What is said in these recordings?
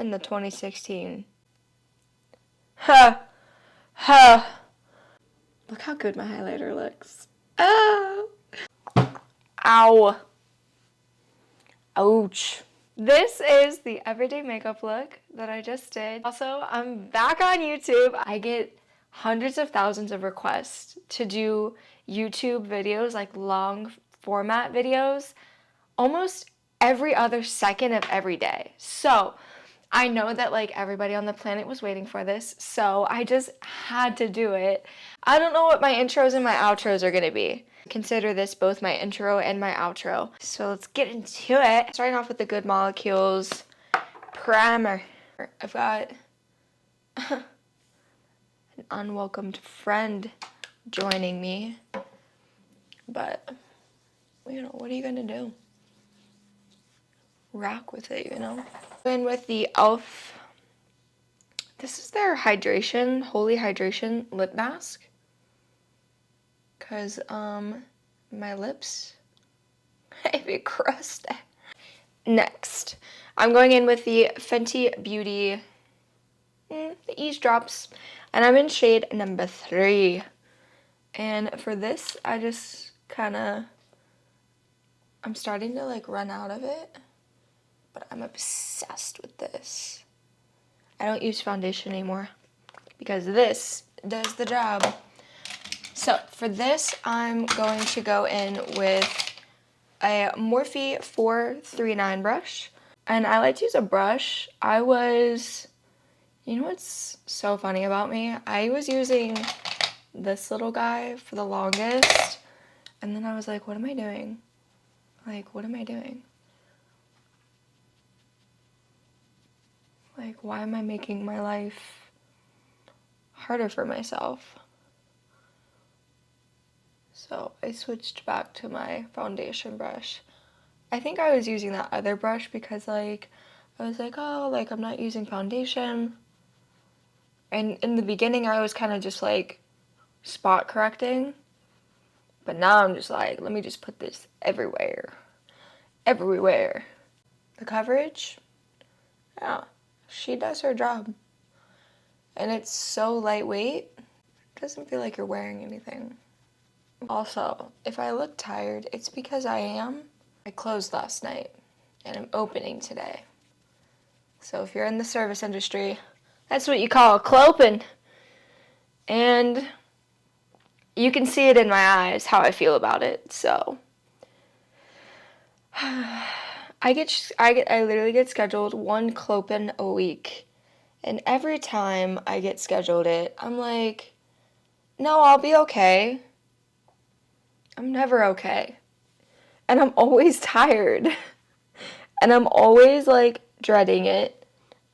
in the 2016. Ha! Ha! Look how good my highlighter looks. Oh! Ow. Ouch. This is the everyday makeup look that I just did. Also, I'm back on YouTube. I get hundreds of thousands of requests to do YouTube videos, like long format videos, almost every other second of every day. So I know that like everybody on the planet was waiting for this, so I just had to do it. I don't know what my intros and my outros are gonna be. Consider this both my intro and my outro. So let's get into it. Starting off with the Good Molecules primer. I've got an unwelcomed friend joining me, but you know, what are you gonna do? Rock with it, you know? In with the e.l.f. This is their hydration, Holy Hydration lip mask. Cause my lips might be crusty. Next, I'm going in with the Fenty Beauty, the Ease Drops, and I'm in shade number 3. And for this, I just I'm starting to like run out of it, but I'm obsessed with this. I don't use foundation anymore because this does the job. So for this, I'm going to go in with a Morphe 439 brush. And I like to use a brush. You know what's so funny about me? I was using this little guy for the longest. And then I was like, what am I doing? Like, what am I doing? Like, why am I making my life harder for myself? So I switched back to my foundation brush. I think I was using that other brush because like, I was like, oh, like I'm not using foundation. And in the beginning I was kind of just like spot correcting. But now I'm just like, let me just put this everywhere. Everywhere. The coverage, yeah, she does her job. And it's so lightweight, it doesn't feel like you're wearing anything. Also, if I look tired, it's because I am. I closed last night, and I'm opening today. So if you're in the service industry, that's what you call cloping. And you can see it in my eyes, how I feel about it, so. I literally get scheduled one clopin a week. And every time I get scheduled it, I'm like, no, I'll be okay. I'm never okay. And I'm always tired. And I'm always like dreading it.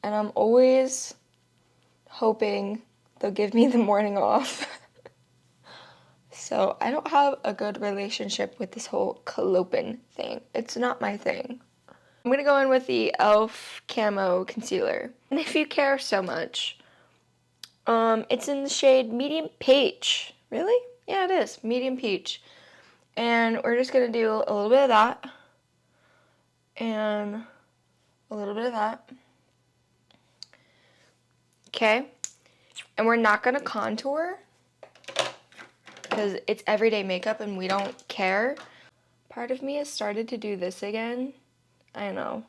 And I'm always hoping they'll give me the morning off. So I don't have a good relationship with this whole clopin thing. It's not my thing. I'm going to go in with the e.l.f. Camo Concealer. And if you care so much, it's in the shade Medium Peach. Really? Yeah, it is. Medium Peach. And we're just going to do a little bit of that. And a little bit of that. Okay? And we're not going to contour because it's everyday makeup and we don't care. Part of me has started to do this again. I know.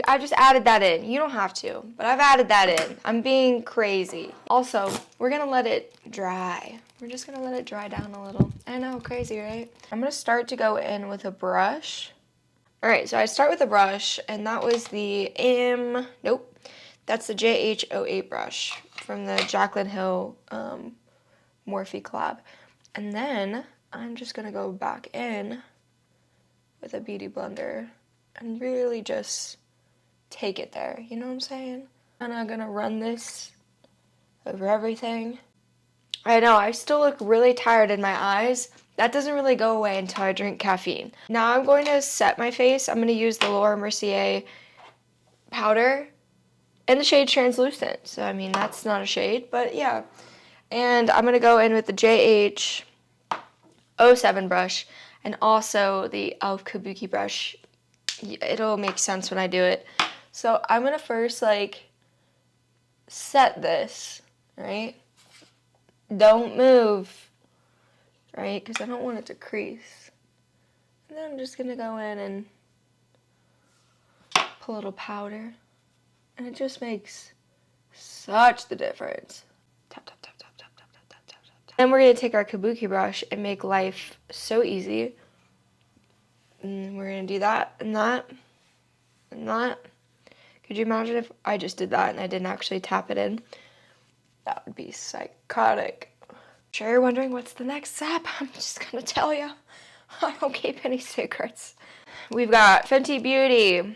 I just added that in. You don't have to, but I've added that in. I'm being crazy. Also, we're gonna let it dry. We're just gonna let it dry down a little. I know, crazy, right? I'm gonna start to go in with a brush. All right, so I start with a brush, and that was the that's the JH08 brush from the Jaclyn Hill Morphe collab. And then I'm just gonna go back in with a beauty blender and really just take it there, you know what I'm saying? And I'm gonna run this over everything. I know, I still look really tired in my eyes. That doesn't really go away until I drink caffeine. Now I'm going to set my face. I'm gonna use the Laura Mercier powder in the shade Translucent. So, I mean, that's not a shade, but yeah. And I'm gonna go in with the JH07 brush and also the e.l.f. Kabuki brush. It'll make sense when I do it. So I'm going to first, like, set this, right? Don't move, right? Because I don't want it to crease. And then I'm just going to go in and put a little powder. And it just makes such the difference. Tap, tap, tap, tap, tap, tap, tap, tap, tap, tap. Then we're going to take our kabuki brush and make life so easy. And we're going to do that and that and that. Could you imagine if I just did that and I didn't actually tap it in? That would be psychotic. Sure, you're wondering what's the next step? I'm just going to tell you. I don't keep any secrets. We've got Fenty Beauty,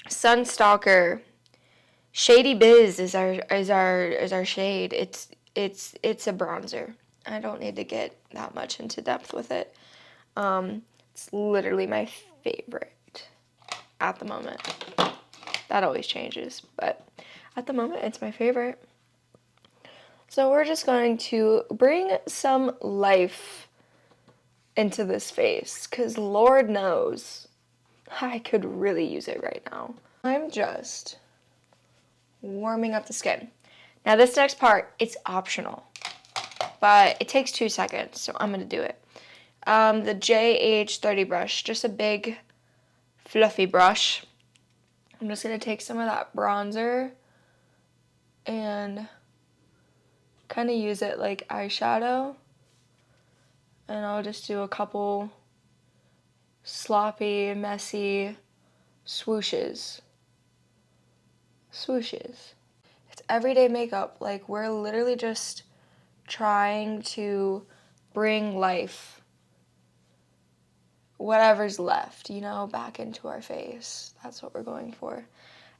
Sunstalker, Shady Biz is our shade. It's a bronzer. I don't need to get that much into depth with it. It's literally my favorite at the moment. That always changes, but at the moment it's my favorite. So we're just going to bring some life into this face, because Lord knows I could really use it right now. I'm just warming up the skin. Now this next part, it's optional, but it takes 2 seconds, so I'm going to do it. The JH30 brush, just a big fluffy brush. I'm just going to take some of that bronzer and kind of use it like eyeshadow. And I'll just do a couple sloppy, messy swooshes. Swooshes. It's everyday makeup. Like, we're literally just trying to bring life, whatever's left, you know, back into our face. That's what we're going for.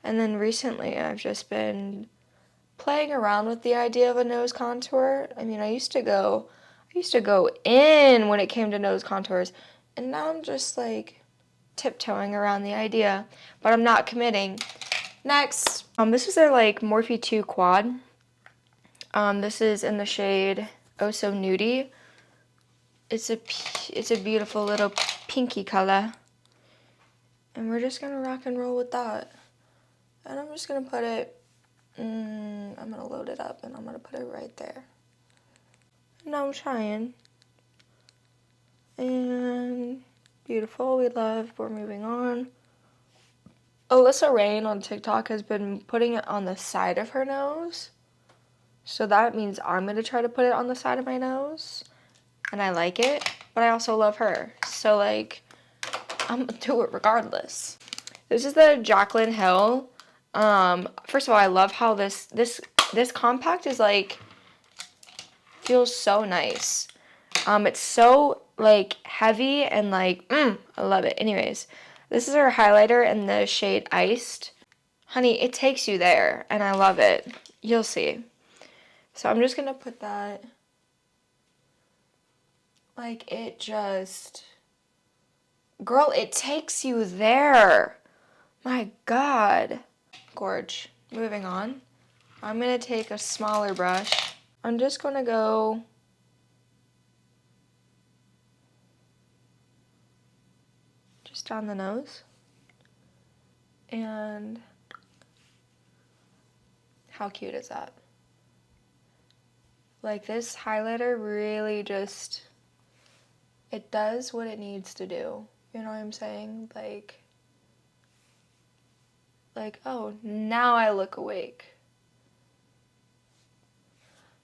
And then recently I've just been playing around with the idea of a nose contour. I mean, I used to go in when it came to nose contours, and now I'm just like tiptoeing around the idea, but I'm not committing. Next, this is their like Morphe 2 Quad. This is in the shade Oh So Nudie. It's a beautiful little pinky color, and we're just gonna rock and roll with that. And I'm just gonna put it. I'm gonna load it up, and I'm gonna put it right there. No, I'm trying. And beautiful, we love, we're moving on. Alyssa Rain on TikTok has been putting it on the side of her nose. So that means I'm going to try to put it on the side of my nose. And I like it, but I also love her. So like, I'm going to do it regardless. This is the Jaclyn Hill. First of all, I love how this compact is like, feels so nice. It's so like heavy and like, I love it. Anyways, this is her highlighter in the shade Iced. Honey, it takes you there, and I love it. You'll see. So I'm just gonna put that, like, it just, girl, it takes you there. My God. Gorge. Moving on. I'm gonna take a smaller brush. I'm just gonna go just down the nose. And how cute is that? Like, this highlighter really just, it does what it needs to do. You know what I'm saying? Like, oh, now I look awake.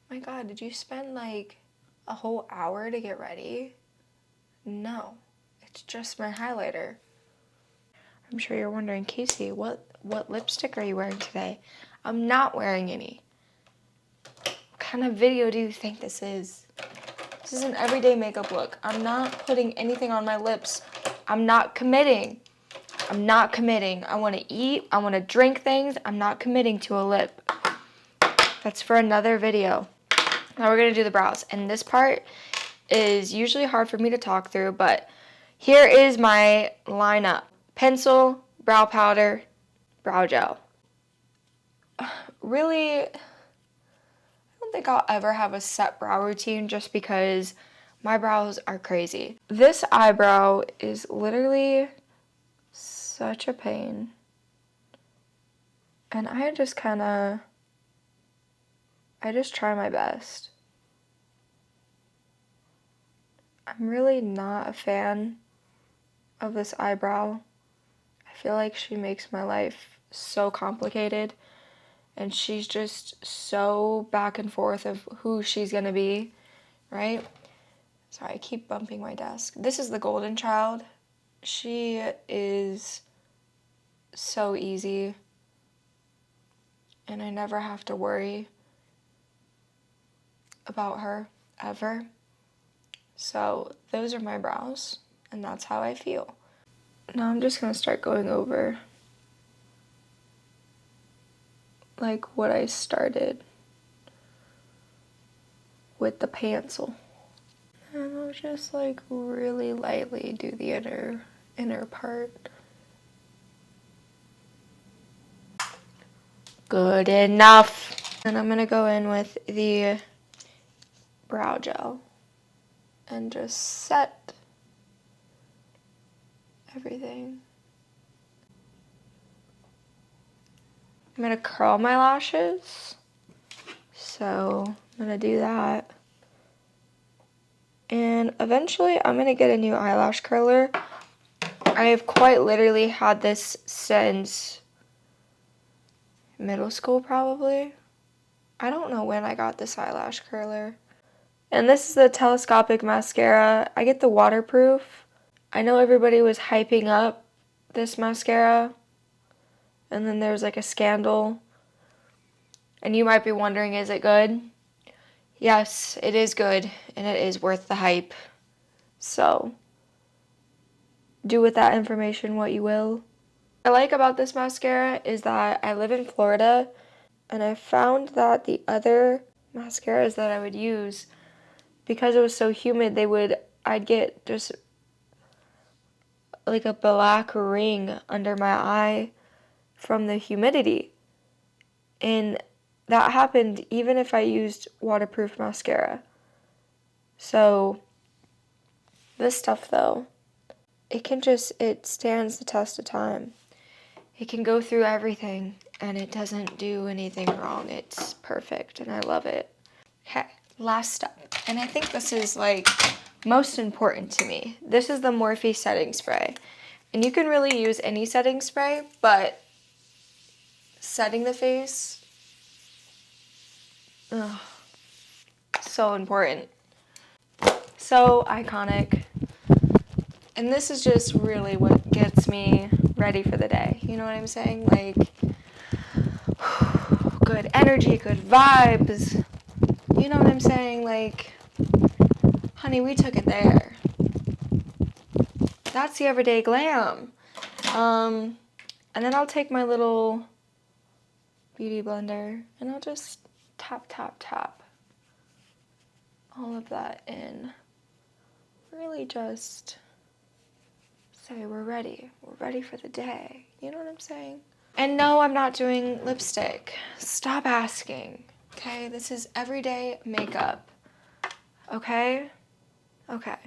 My God, did you spend like a whole hour to get ready? No, it's just my highlighter. I'm sure you're wondering, Casey, what lipstick are you wearing today? I'm not wearing any. What kind of video do you think this is? This is an everyday makeup look. I'm not putting anything on my lips. I'm not committing. I'm not committing. I want to eat. I want to drink things. I'm not committing to a lip. That's for another video. Now we're going to do the brows. And this part is usually hard for me to talk through, but here is my lineup. Pencil, brow powder, brow gel. Really, I don't think I'll ever have a set brow routine just because my brows are crazy. This eyebrow is literally such a pain. And I just try my best. I'm really not a fan of this eyebrow. I feel like she makes my life so complicated, and she's just so back and forth of who she's gonna be, right? Sorry, I keep bumping my desk. This is the golden child. She is so easy, and I never have to worry about her ever. So those are my brows, and that's how I feel. Now I'm just gonna start going over like what I started with the pencil. And I'll just like really lightly do the inner part. Good enough. And I'm gonna go in with the brow gel and just set everything. I'm gonna curl my lashes. So I'm gonna do that. And eventually I'm gonna get a new eyelash curler. I have quite literally had this since middle school probably. I don't know when I got this eyelash curler. And this is the telescopic mascara. I get the waterproof. I know everybody was hyping up this mascara, and then there's like a scandal. And you might be wondering, is it good? Yes, it is good, and it is worth the hype. So, do with that information what you will. What I like about this mascara is that I live in Florida, and I found that the other mascaras that I would use, because it was so humid, I'd get just like a black ring under my eye from the humidity. And that happened even if I used waterproof mascara. So this stuff though, it stands the test of time. It can go through everything and it doesn't do anything wrong. It's perfect and I love it. Okay, last step. And I think this is like most important to me. This is the Morphe setting spray. And you can really use any setting spray, but setting the face, ugh, so important. So iconic. And this is just really what gets me ready for the day. You know what I'm saying? Like, good energy, good vibes. You know what I'm saying? Like, honey, we took it there. That's the everyday glam. And then I'll take my little beauty blender and I'll just tap, tap, tap all of that in. Really just say we're ready. We're ready for the day. You know what I'm saying? And no, I'm not doing lipstick. Stop asking. Okay, this is everyday makeup. Okay? Okay.